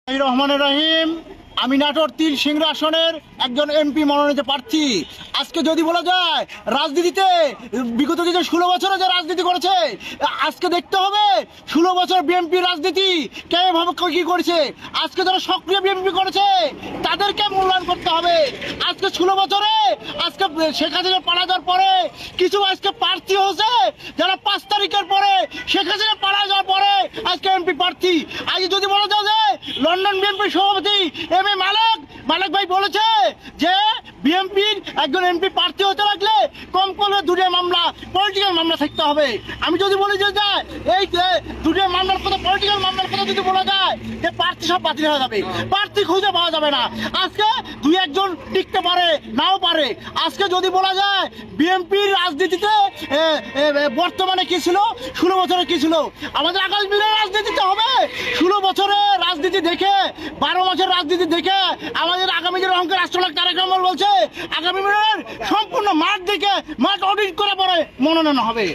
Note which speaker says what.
Speaker 1: রহমানুর রহিম। আমি নাটোর তিল সিংড়া আসনের একজন এমপি মনোনীত প্রার্থী। আজকে যদি বলা যায় রাজনীতিতে বিগত যে 16 বছরে যে রাজনীতি করেছে, আজকে দেখতে হবে 16 বছর বিএনপি রাজনীতি কেভাবে কি করেছে। আজকে যারা সক্রিয় বিএনপি করেছে তাদেরকে মূল্যায়ন করতে হবে। আজকে 16 বছরে আজকে শেখ হাসিনা পালা যাওয়ার পরে কিছু আজকে প্রার্থী হয়েছে যারা 5 তারিখের পরে শেখ হাসিনা পালা যাওয়ার পরে আজকে এমপি প্রার্থী। আজ যদি বলা যায় যে লন্ডন বিএনপি সভাপতি এম এ মালিক ভাই বলেছে যে বিএনপির একজন এমপি প্রার্থী হতে লাগলে কম করে 2টা মামলা পলিটিক্যাল মামলা থাকতে হবে। আমি যদি বলি যে এই 2টা মামলার কথা পলিটিক্যাল মামলার কথা যদি বলা যায় যে প্রার্থী সব বাতিল হয়ে যাবে, প্রার্থী খুঁজে পাওয়া যাবে না। আজকে 2-1জন টিকতে পারে, নাও পারে। আজকে যদি বলা যায় বিএনপির রাজনীতিতে বর্তমানে কি ছিল, 16 বছরে কি ছিল, আমাদের আগামী দিনের রাজনীতিতে হবে 16 বছরে রাজনীতি দেখে 12 মাসের রাজনীতি দেখে আমাদের আগামী যে অঙ্কের রাষ্ট্রনায়ক তারেক রহমান বলছে আগামী দিনের সম্পূর্ণ মাঠ দেখে মাঠ অডিট করে পরে মনোনয়ন হবে।